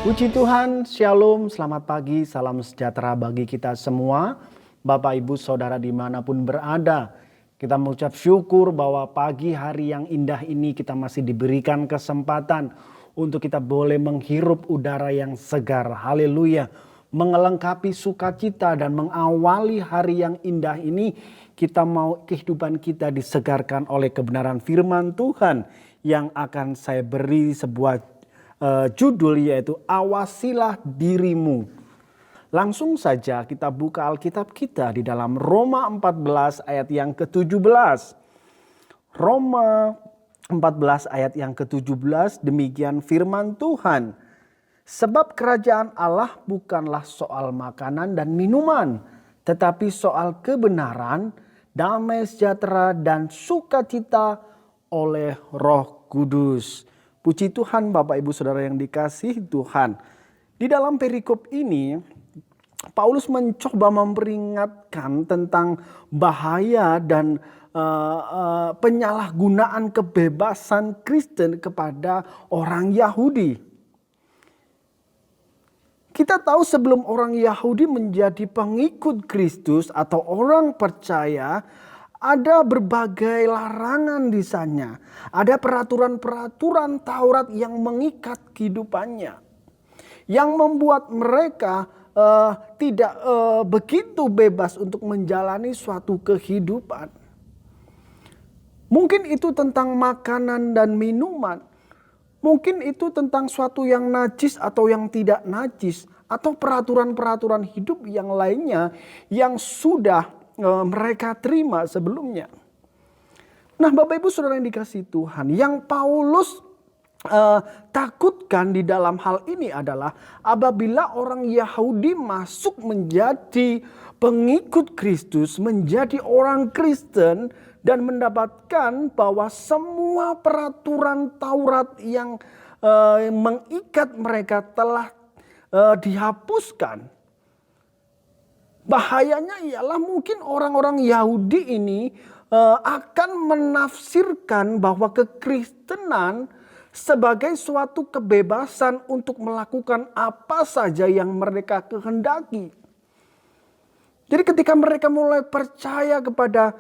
Puji Tuhan, Shalom, selamat pagi, salam sejahtera bagi kita semua. Bapak, Ibu, Saudara dimanapun berada. Kita mengucap syukur bahwa pagi hari yang indah ini kita masih diberikan kesempatan untuk kita boleh menghirup udara yang segar. Haleluya. Mengelengkapi sukacita dan mengawali hari yang indah ini, kita mau kehidupan kita disegarkan oleh kebenaran firman Tuhan yang akan saya beri sebuah judul, yaitu awasilah dirimu. Langsung saja kita buka Alkitab kita di dalam Roma 14 ayat yang ke-17. Roma 14 ayat yang ke-17, demikian firman Tuhan. Sebab kerajaan Allah bukanlah soal makanan dan minuman, tetapi soal kebenaran, damai sejahtera dan sukacita oleh Roh Kudus. Puji Tuhan, Bapak Ibu Saudara yang dikasihi Tuhan. Di dalam perikop ini Paulus mencoba memperingatkan tentang bahaya dan penyalahgunaan kebebasan Kristen kepada orang Yahudi. Kita tahu sebelum orang Yahudi menjadi pengikut Kristus atau orang percaya, ada berbagai larangan di sana. Ada peraturan-peraturan Taurat yang mengikat kehidupannya. Yang membuat mereka tidak begitu bebas untuk menjalani suatu kehidupan. Mungkin itu tentang makanan dan minuman. Mungkin itu tentang suatu yang najis atau yang tidak najis. Atau peraturan-peraturan hidup yang lainnya yang sudah mereka terima sebelumnya. Nah, Bapak Ibu Saudara yang dikasihi Tuhan, yang Paulus takutkan di dalam hal ini adalah apabila orang Yahudi masuk menjadi pengikut Kristus, menjadi orang Kristen dan mendapatkan bahwa semua peraturan Taurat yang mengikat mereka telah dihapuskan. Bahayanya ialah mungkin orang-orang Yahudi ini akan menafsirkan bahwa kekristenan sebagai suatu kebebasan untuk melakukan apa saja yang mereka kehendaki. Jadi ketika mereka mulai percaya kepada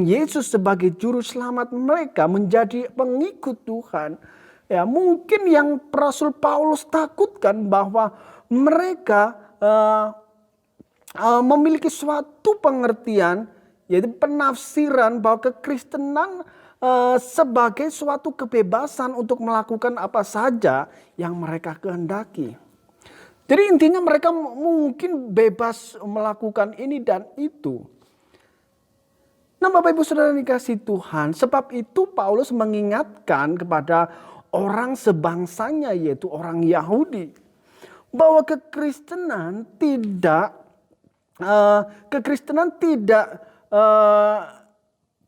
Yesus sebagai juru selamat mereka, menjadi pengikut Tuhan, ya mungkin yang Rasul Paulus takutkan bahwa mereka memiliki suatu pengertian, yaitu penafsiran bahwa kekristenan sebagai suatu kebebasan untuk melakukan apa saja yang mereka kehendaki. Jadi intinya mereka mungkin bebas melakukan ini dan itu. Nah, Bapak Ibu Saudara dikasihi Tuhan, sebab itu Paulus mengingatkan kepada orang sebangsanya, yaitu orang Yahudi, bahwa kekristenan tidak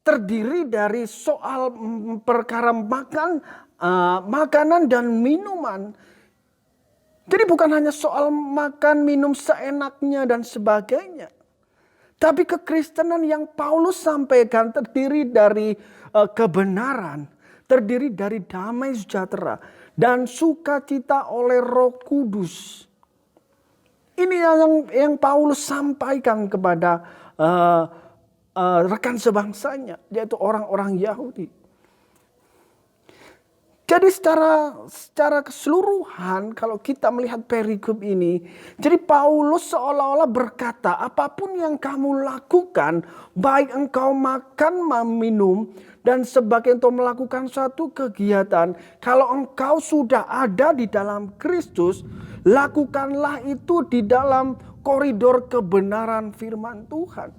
terdiri dari soal perkara makanan dan minuman. Jadi bukan hanya soal makan minum seenaknya dan sebagainya. Tapi kekristenan yang Paulus sampaikan terdiri dari kebenaran, terdiri dari damai sejahtera dan sukacita oleh Roh Kudus. Ini yang Paulus sampaikan kepada rekan sebangsanya, yaitu orang-orang Yahudi. Jadi secara keseluruhan kalau kita melihat perikop ini, jadi Paulus seolah-olah berkata, apapun yang kamu lakukan, baik engkau makan, minum, dan sebagai untuk melakukan suatu kegiatan, kalau engkau sudah ada di dalam Kristus, lakukanlah itu di dalam koridor kebenaran firman Tuhan.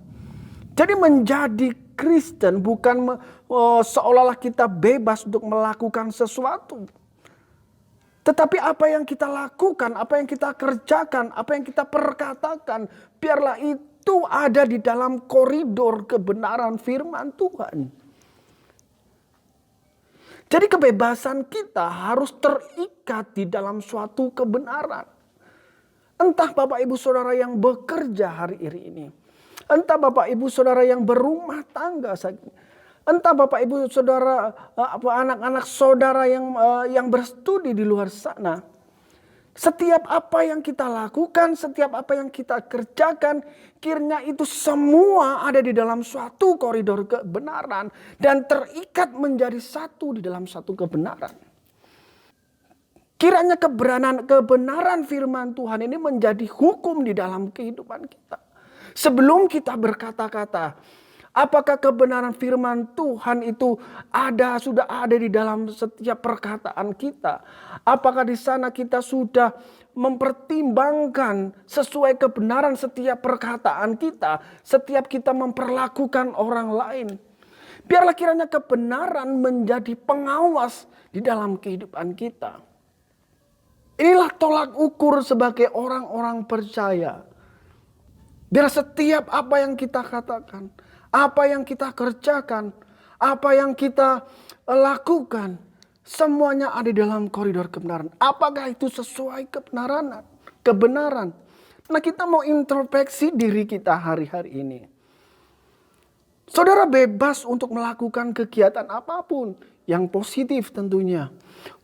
Jadi menjadi Kristen bukan seolah-olah kita bebas untuk melakukan sesuatu. Tetapi apa yang kita lakukan, apa yang kita kerjakan, apa yang kita perkatakan, biarlah itu ada di dalam koridor kebenaran firman Tuhan. Jadi kebebasan kita harus terikat di dalam suatu kebenaran. Entah Bapak Ibu Saudara yang bekerja hari ini. Entah Bapak Ibu Saudara yang berumah tangga. Entah Bapak Ibu Saudara, anak-anak saudara yang berstudi di luar sana. Setiap apa yang kita lakukan, setiap apa yang kita kerjakan, kiranya itu semua ada di dalam suatu koridor kebenaran dan terikat menjadi satu di dalam satu kebenaran. Kiranya kebenaran firman Tuhan ini menjadi hukum di dalam kehidupan kita. Sebelum kita berkata-kata, apakah kebenaran firman Tuhan itu sudah ada di dalam setiap perkataan kita? Apakah di sana kita sudah mempertimbangkan sesuai kebenaran setiap perkataan kita, setiap kita memperlakukan orang lain? Biarlah kiranya kebenaran menjadi pengawas di dalam kehidupan kita. Inilah tolak ukur sebagai orang-orang percaya. Biar setiap apa yang kita katakan, apa yang kita kerjakan, apa yang kita lakukan, semuanya ada dalam koridor kebenaran. Apakah itu sesuai kebenaran? Nah, kita mau introspeksi diri kita hari-hari ini. Saudara bebas untuk melakukan kegiatan apapun yang positif tentunya.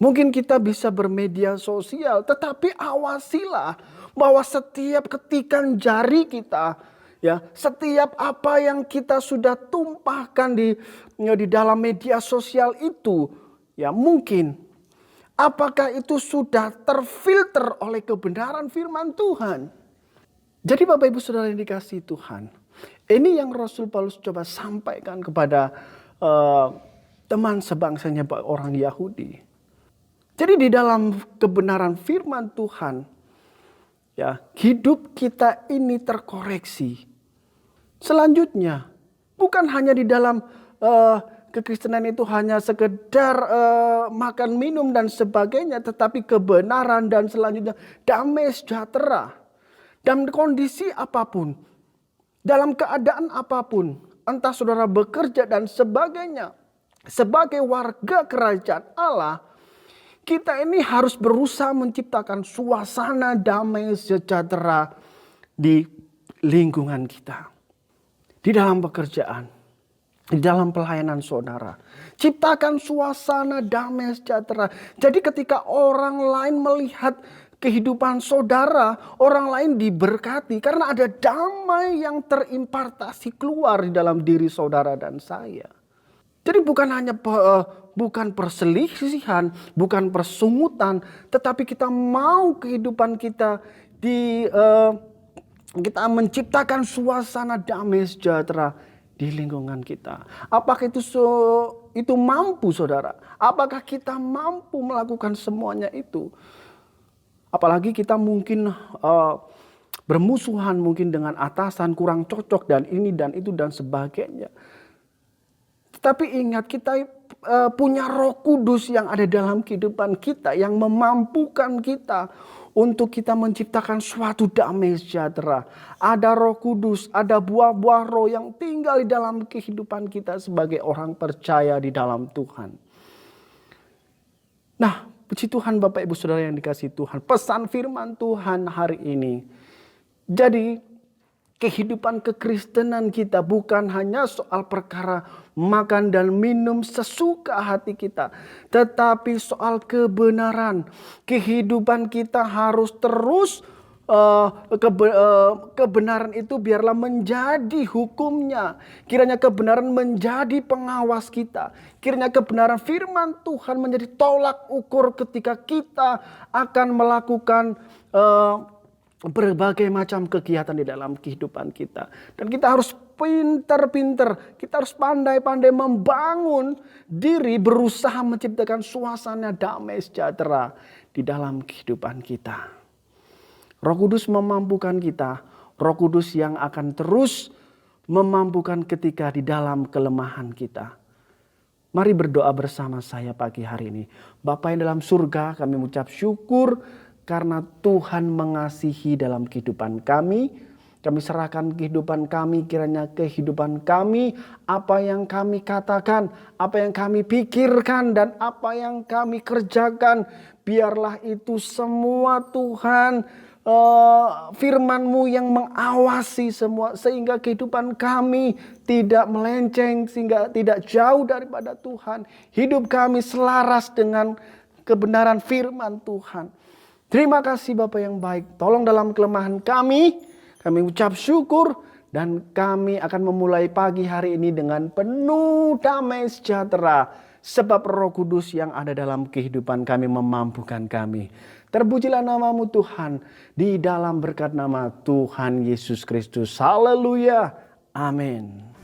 Mungkin kita bisa bermedia sosial, tetapi awasilah bahwa setiap ketikan jari kita, ya, setiap apa yang kita sudah tumpahkan di dalam media sosial itu, ya mungkin apakah itu sudah terfilter oleh kebenaran firman Tuhan. Jadi Bapak Ibu Saudara yang dikasihi Tuhan, ini yang Rasul Paulus coba sampaikan kepada teman sebangsanya orang Yahudi. Jadi di dalam kebenaran firman Tuhan, ya, hidup kita ini terkoreksi. Selanjutnya, bukan hanya di dalam kekristenan itu hanya sekedar makan minum dan sebagainya, tetapi kebenaran dan selanjutnya damai sejahtera. Dalam kondisi apapun, dalam keadaan apapun, entah saudara bekerja dan sebagainya, sebagai warga kerajaan Allah, kita ini harus berusaha menciptakan suasana damai sejahtera di lingkungan kita. Di dalam pekerjaan, di dalam pelayanan saudara. Ciptakan suasana damai sejahtera. Jadi ketika orang lain melihat kehidupan saudara, orang lain diberkati. Karena ada damai yang terimpartasi keluar di dalam diri saudara dan saya. Jadi bukan hanya bukan perselisihan, bukan persungutan, tetapi kita mau kehidupan kita kita menciptakan suasana damai sejahtera di lingkungan kita. Apakah itu mampu, saudara? Apakah kita mampu melakukan semuanya itu? Apalagi kita mungkin bermusuhan mungkin dengan atasan, kurang cocok dan ini dan itu dan sebagainya. Tapi ingat, kita punya Roh Kudus yang ada dalam kehidupan kita, yang memampukan kita untuk kita menciptakan suatu damai sejahtera. Ada Roh Kudus, ada buah-buah Roh yang tinggal di dalam kehidupan kita sebagai orang percaya di dalam Tuhan. Nah, puji Tuhan Bapak Ibu Saudara yang dikasihi Tuhan, pesan firman Tuhan hari ini. Jadi kehidupan kekristenan kita bukan hanya soal perkara makan dan minum sesuka hati kita. Tetapi soal kebenaran. Kehidupan kita harus terus kebenaran itu biarlah menjadi hukumnya. Kiranya kebenaran menjadi pengawas kita. Kiranya kebenaran firman Tuhan menjadi tolak ukur ketika kita akan melakukan berbagai macam kegiatan di dalam kehidupan kita. Dan kita harus pintar-pintar, kita harus pandai-pandai membangun diri, berusaha menciptakan suasana damai sejahtera di dalam kehidupan kita. Roh Kudus memampukan kita, Roh Kudus yang akan terus memampukan ketika di dalam kelemahan kita. Mari berdoa bersama saya pagi hari ini. Bapa yang dalam surga, kami mengucap syukur karena Tuhan mengasihi dalam kehidupan kami. Kami serahkan kehidupan kami, kiranya kehidupan kami, apa yang kami katakan, apa yang kami pikirkan, dan apa yang kami kerjakan. Biarlah itu semua Tuhan, firman-Mu yang mengawasi semua. Sehingga kehidupan kami tidak melenceng, sehingga tidak jauh daripada Tuhan. Hidup kami selaras dengan kebenaran firman Tuhan. Terima kasih Bapa yang baik. Tolong dalam kelemahan kami ucap syukur dan kami akan memulai pagi hari ini dengan penuh damai sejahtera. Sebab Roh Kudus yang ada dalam kehidupan kami memampukan kami. Terpujilah nama-Mu Tuhan di dalam berkat nama Tuhan Yesus Kristus. Haleluya. Amin.